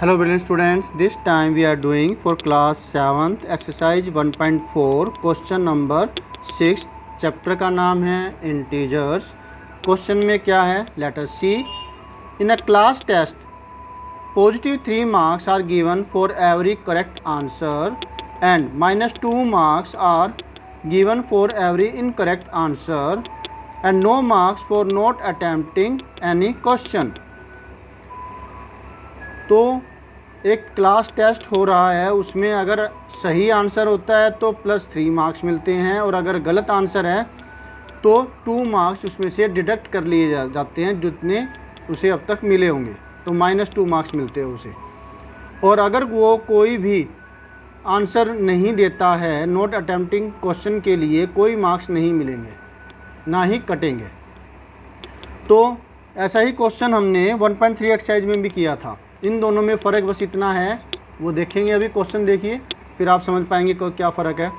Hello brilliant students, this time we are doing for class 7th exercise 1.4 question number 6। Chapter का नाम है integers. Question में क्या है, let us see. In a class test positive 3 marks are given for every correct answer and -2 marks are given for every incorrect answer and no marks for not attempting any question। तो एक class test हो रहा है, उसमें अगर सही answer होता है तो +3 मार्क्स मिलते हैं और अगर गलत आंसर है तो 2 मार्क्स उसमें से डिडक्ट कर लिए जाते हैं जितने उसे अब तक मिले होंगे, तो -2 मार्क्स मिलते हैं उसे। और अगर वो कोई भी आंसर नहीं देता है, नॉट अटेम्प्टिंग क्वेश्चन के लिए कोई मार्क्स नहीं मिलेंगे, ना ही कटेंगे। तो ऐसा ही क्वेश्चन हमने 1.3 एक्सरसाइज में भी किया था। इन दोनों में फ़र्क बस इतना है, वो देखेंगे अभी। क्वेश्चन देखिए फिर आप समझ पाएंगे क्या फ़र्क है।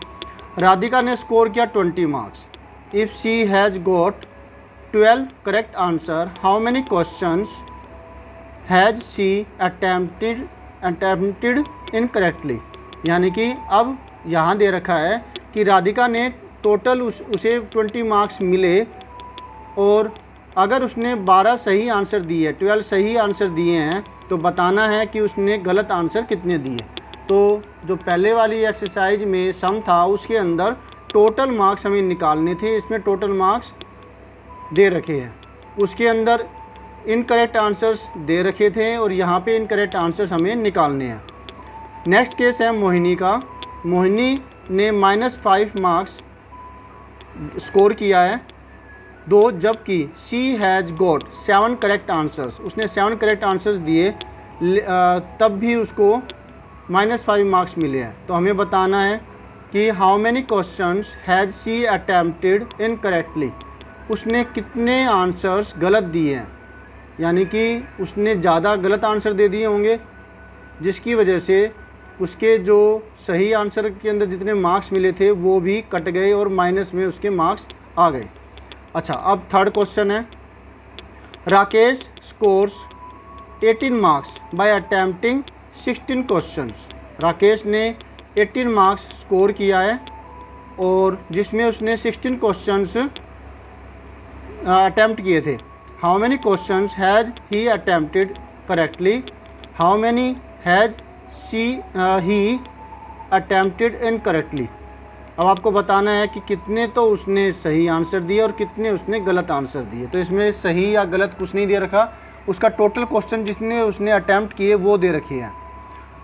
राधिका ने स्कोर किया 20 marks. If she has got 12 correct answer, how many questions has she attempted incorrectly. यानी कि अब यहाँ दे रखा है कि राधिका ने टोटल उसे 20 मार्क्स मिले और अगर उसने 12 सही आंसर दिए, 12 सही आंसर दिए हैं, तो बताना है कि उसने गलत आंसर कितने दिए। तो जो पहले वाली एक्सरसाइज में सम था उसके अंदर टोटल मार्क्स हमें निकालने थे, इसमें टोटल मार्क्स दे रखे हैं। उसके अंदर इनकरेक्ट आंसर्स दे रखे थे और यहाँ पे इनकरेक्ट आंसर्स हमें निकालने हैं। नेक्स्ट केस है मोहिनी का। मोहिनी ने -5 मार्क्स स्कोर किया है दो, जबकि she has got 7 correct answers. उसने 7 करेक्ट आंसर्स दिए, तब भी उसको -5 मार्क्स मिले हैं। तो हमें बताना है कि how many questions has she attempted incorrectly. उसने कितने आंसर्स गलत दिए हैं, यानी कि उसने ज़्यादा गलत आंसर दे दिए होंगे, जिसकी वजह से उसके जो सही आंसर के अंदर जितने मार्क्स मिले थे वो भी कट गए और माइनस में उसके मार्क्स आ गए। अच्छा, अब थर्ड क्वेश्चन है। Rakesh scores 18 marks bye attempting 16 questions. Rakesh ने 18 मार्क्स स्कोर किया है और जिसमें उसने 16 क्वेश्चंस अटेम्प्ट किए थे। How many questions has he attempted correctly, how many has he attempted incorrectly. अब आपको बताना है कि कितने तो उसने सही आंसर दिए और कितने उसने गलत आंसर दिए। तो इसमें सही या गलत कुछ नहीं दे रखा, उसका टोटल क्वेश्चन जितने उसने अटैम्प्ट किए वो दे रखे हैं।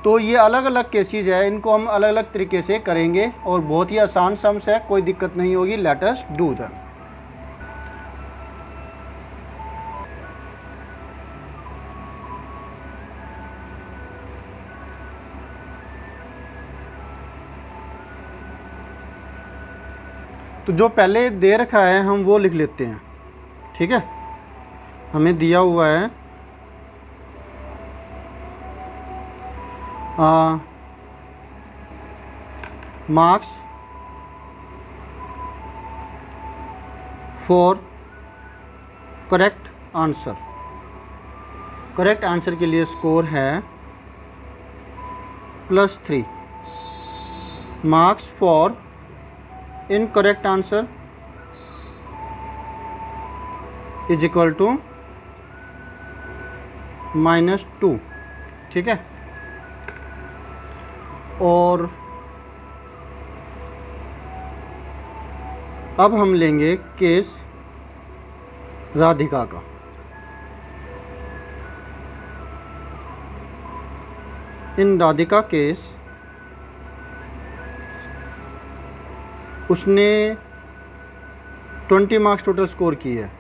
तो ये अलग अलग केसेस है, इनको हम अलग अलग तरीके से करेंगे और बहुत ही आसान सम्स है, कोई दिक्कत नहीं होगी। Let us do that. तो जो पहले दे रखा है हम वो लिख लेते हैं, ठीक है। हमें दिया हुआ है marks for correct answer. Correct answer के लिए स्कोर है +3। Marks for incorrect answer is equal to -2, ठीक है। और अब हम लेंगे केस राधिका का। इन राधिका केस उसने 20 मार्क्स टोटल स्कोर किए है।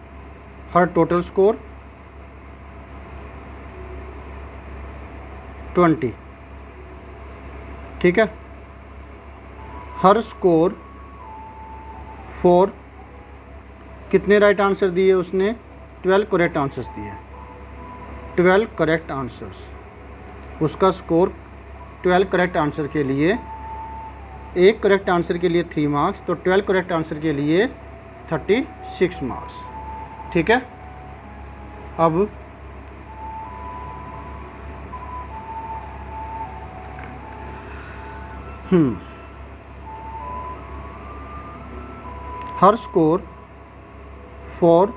हर टोटल स्कोर 20, ठीक है। हर स्कोर 4। कितने राइट आंसर दिए उसने? 12 करेक्ट आंसर्स दिए। 12 करेक्ट आंसर्स, उसका स्कोर 12 करेक्ट आंसर के लिए, एक करेक्ट आंसर के लिए 3 मार्क्स, तो 12 करेक्ट आंसर के लिए 36 मार्क्स, ठीक है। अब हर score for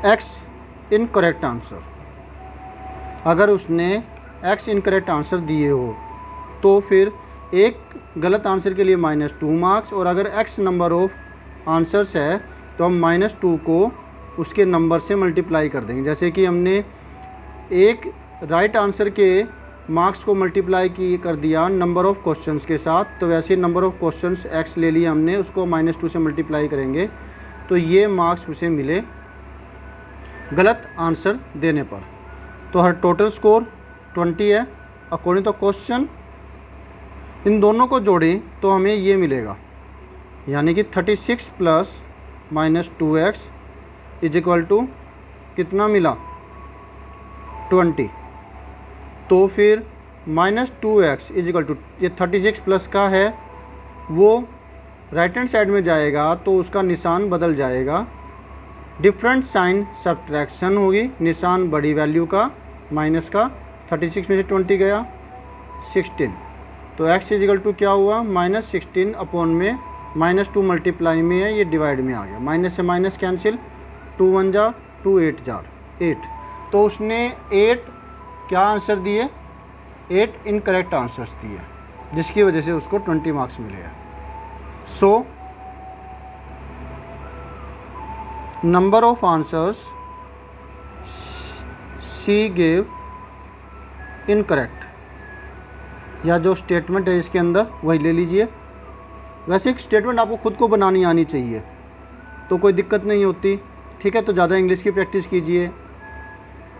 X incorrect answer, अगर उसने एक्स इनकरेक्ट आंसर दिए हो तो फिर एक गलत आंसर के लिए -2 मार्क्स, और अगर एक्स नंबर ऑफ आंसर्स है तो हम -2 को उसके नंबर से मल्टीप्लाई कर देंगे। जैसे कि हमने एक राइट आंसर के मार्क्स को मल्टीप्लाई कर दिया नंबर ऑफ़ क्वेश्चंस के साथ, तो वैसे नंबर ऑफ़ क्वेश्चंस एक्स ले लिया हमने, उसको -2 से मल्टीप्लाई करेंगे तो ये मार्क्स उसे मिले गलत आंसर देने पर। तो हर टोटल स्कोर 20 है अकॉर्डिंग टू क्वेश्चन। इन दोनों को जोड़ें तो हमें ये मिलेगा, यानी कि 36 plus -2x is equal to कितना मिला 20। तो फिर -2x इज इक्वल टू ये 36 प्लस का है, वो राइट हैंड साइड में जाएगा तो उसका निशान बदल जाएगा, डिफरेंट साइन सब्ट्रैक्शन होगी, निशान बड़ी वैल्यू का माइनस का, 36 में से 20 गया 16, तो x इज इक्वल टू क्या हुआ -16 अपॉन में -2 मल्टीप्लाई में है, ये डिवाइड में आ गया, माइनस से माइनस कैंसिल, 2 1 जा 2 8 जार 8। तो उसने 8 क्या आंसर दिए, 8 इनकरेक्ट आंसर्स दिए, जिसकी वजह से उसको 20 मार्क्स मिले हैं। So number of answers C gave incorrect, या जो स्टेटमेंट है इसके अंदर वही ले लीजिए। वैसे एक स्टेटमेंट आपको खुद को बनानी आनी चाहिए तो कोई दिक्कत नहीं होती, ठीक है। तो ज़्यादा इंग्लिश की प्रैक्टिस कीजिए,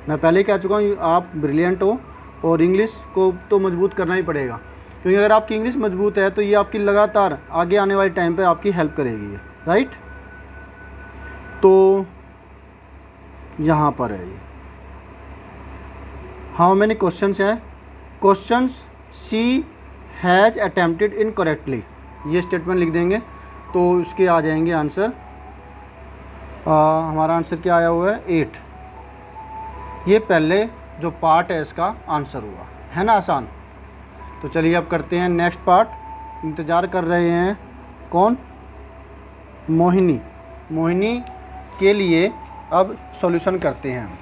मैं पहले ही कह चुका हूँ आप ब्रिलियंट हो और इंग्लिश को तो मजबूत करना ही पड़ेगा, क्योंकि अगर आपकी इंग्लिश मजबूत है तो ये आपकी लगातार आगे आने वाले टाइम पे आपकी हेल्प करेगी, राइट। तो यहाँ पर है ये हाउ मैनी क्वेश्चंस है, questions she has attempted incorrectly, ये स्टेटमेंट लिख देंगे तो उसके आ जाएंगे आंसर। हमारा आंसर क्या आया हुआ है 8, ये पहले जो पार्ट है इसका आंसर हुआ है ना, आसान। तो चलिए अब करते हैं नेक्स्ट पार्ट। इंतज़ार कर रहे हैं कौन, मोहिनी। मोहिनी के लिए अब सॉल्यूशन करते हैं हम।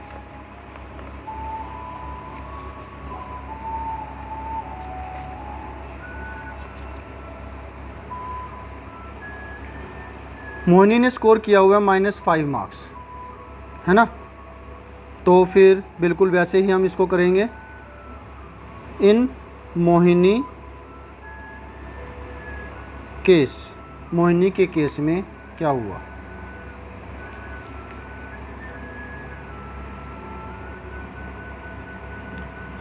मोहिनी ने स्कोर किया हुआ है -5 मार्क्स, है ना। तो फिर बिल्कुल वैसे ही हम इसको करेंगे। इन मोहिनी केस, मोहिनी के केस में क्या हुआ,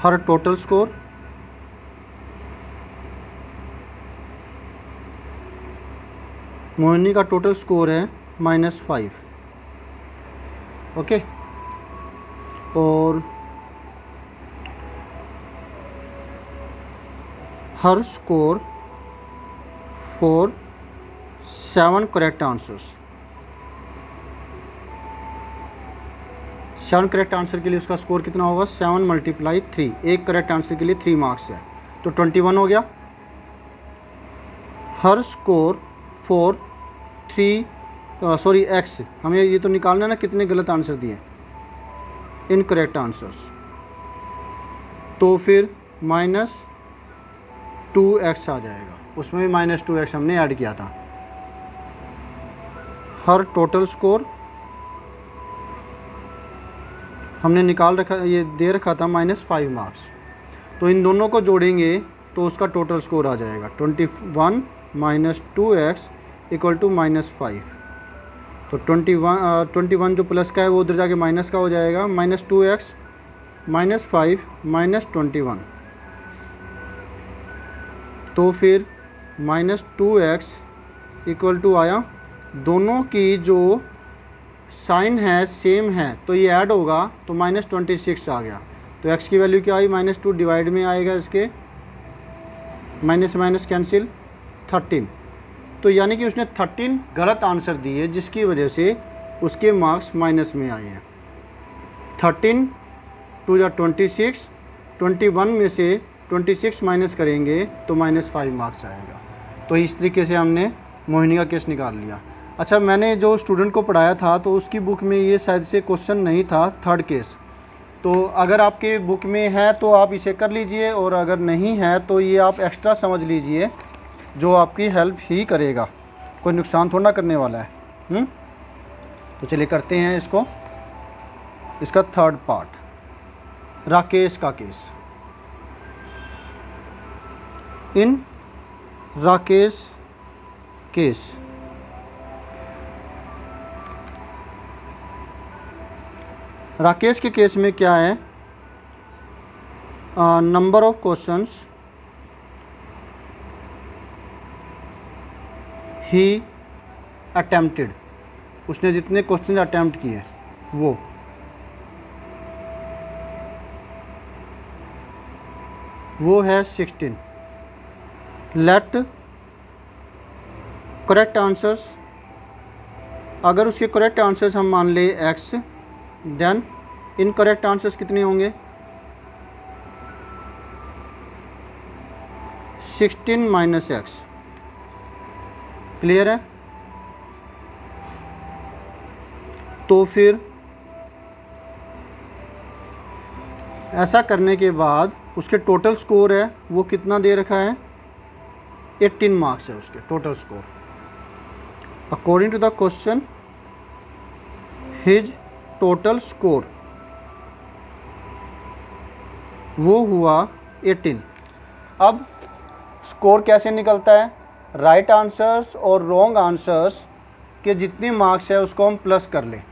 हर टोटल स्कोर मोहिनी का टोटल स्कोर है -5, ओके। और हर score for 7 correct answers, 7 correct answer के लिए उसका स्कोर कितना होगा 7 × 3, एक करेक्ट आंसर के लिए 3 मार्क्स है तो 21 हो गया। हर स्कोर फॉर 3 एक्स, हमें ये तो निकालना है ना कितने गलत आंसर दिए इनकरेक्ट आंसर्स, तो फिर -2x आ जाएगा, उसमें भी -2x हमने ऐड किया था। हर टोटल स्कोर हमने निकाल रखा, ये दे रखा था -5 मार्क्स, तो इन दोनों को जोड़ेंगे तो उसका टोटल स्कोर आ जाएगा 21 - 2x = -5। तो 21 जो प्लस का है वो उधर जाके माइनस का हो जाएगा, -2x -5 -21, तो फिर -2x = आया, दोनों की जो साइन है सेम है तो ये ऐड होगा तो -26 आ गया, तो x की वैल्यू क्या आई -2 डिवाइड में आएगा इसके, माइनस माइनस कैंसिल 13, तो यानी कि उसने 13 गलत आंसर दिए जिसकी वजह से उसके मार्क्स माइनस में आए हैं। 13 × 2 = 26, 21 में से 26 माइनस करेंगे तो -5 मार्क्स आएगा। तो इस तरीके से हमने मोहिनी का केस निकाल लिया। अच्छा, मैंने जो स्टूडेंट को पढ़ाया था तो उसकी बुक में ये शायद से क्वेश्चन नहीं था, थर्ड केस। तो अगर आपके बुक में है तो आप इसे कर लीजिए, और अगर नहीं है तो ये आप एक्स्ट्रा समझ लीजिए, जो आपकी हेल्प ही करेगा, कोई नुकसान थोड़ा ना करने वाला है। तो चलिए करते हैं इसको, इसका थर्ड पार्ट, राकेश का केस। इन राकेश केस, राकेश के केस में क्या है, number of questions he attempted, उसने जितने क्वेश्चन अटेम्प्ट किए वो है 16। लेट करेक्ट आंसर्स, अगर उसके करेक्ट आंसर्स हम मान ले x, देन इनकरेक्ट आंसर्स कितने होंगे, 16 माइनस x। क्लियर है? तो फिर ऐसा करने के बाद उसके टोटल स्कोर है वो कितना दे रखा है, 18 मार्क्स है उसके total score. According to the question his total score वो हुआ 18। अब स्कोर कैसे निकलता है, राइट आंसर्स और रॉन्ग आंसर्स के जितने मार्क्स है उसको हम प्लस कर लें।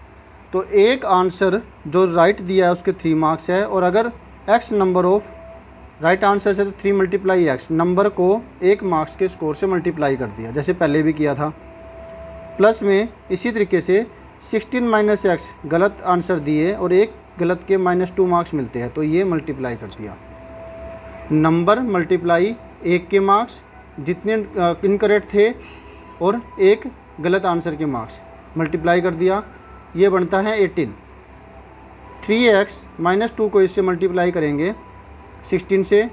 तो एक आंसर जो राइट दिया है उसके 3 मार्क्स है, और अगर x number of right answer है तो 3 मल्टीप्लाई x, नंबर को 1 मार्क्स के स्कोर से मल्टीप्लाई कर दिया, जैसे पहले भी किया था। प्लस में इसी तरीके से 16 माइनस x गलत आंसर दिए और एक गलत के -2 मार्क्स मिलते हैं, तो ये मल्टीप्लाई कर दिया। नंबर मल्टीप्लाई 1 के मार्क्स जितने इनकरेक्ट थे और एक गलत आंसर के मार्क्स मल्टीप्लाई कर दिया, ये बनता है 18। 3x -2 को इससे मल्टीप्लाई करेंगे 16 से,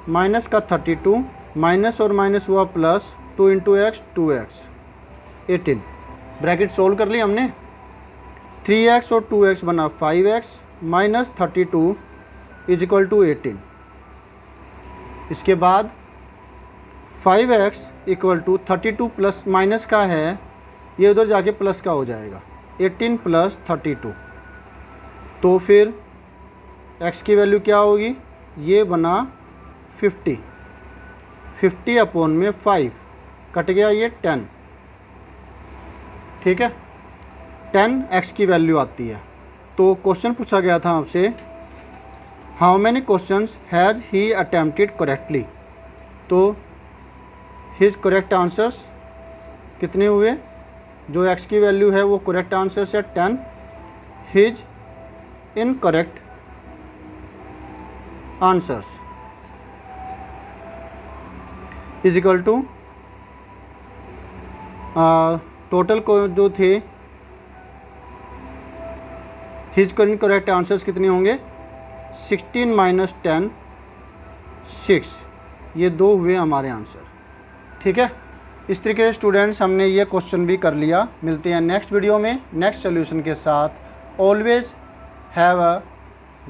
माइनस का 32, माइनस और माइनस हुआ plus, 2 into x 2x 18। Bracket solve कर ली हमने, 3x और 2x बना 5x minus 32 is equal to 18। इसके बाद 5x equal to 32 plus minus का है, ये उधर जाके प्लस का हो जाएगा, 18 प्लस 32। तो फिर x की वैल्यू क्या होगी, ये बना 50, 50 अपॉन में 5 कट गया ये 10, ठीक है, 10 x की वैल्यू आती है। तो क्वेश्चन पूछा गया था आपसे, how many questions has he attempted correctly, तो हिज करेक्ट आंसर्स कितने हुए, जो x की वैल्यू है वो करेक्ट आंसर है 10, his incorrect answers is equal to total को जो थे हिज करेक्ट आंसर्स कितने होंगे, 16 माइनस 10 6, ये 2 हुए हमारे आंसर। ठीक है, इस तरीके से स्टूडेंट्स हमने ये क्वेश्चन भी कर लिया। मिलते हैं नेक्स्ट वीडियो में नेक्स्ट सोल्यूशन के साथ। Always have a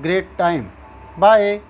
great time, bye.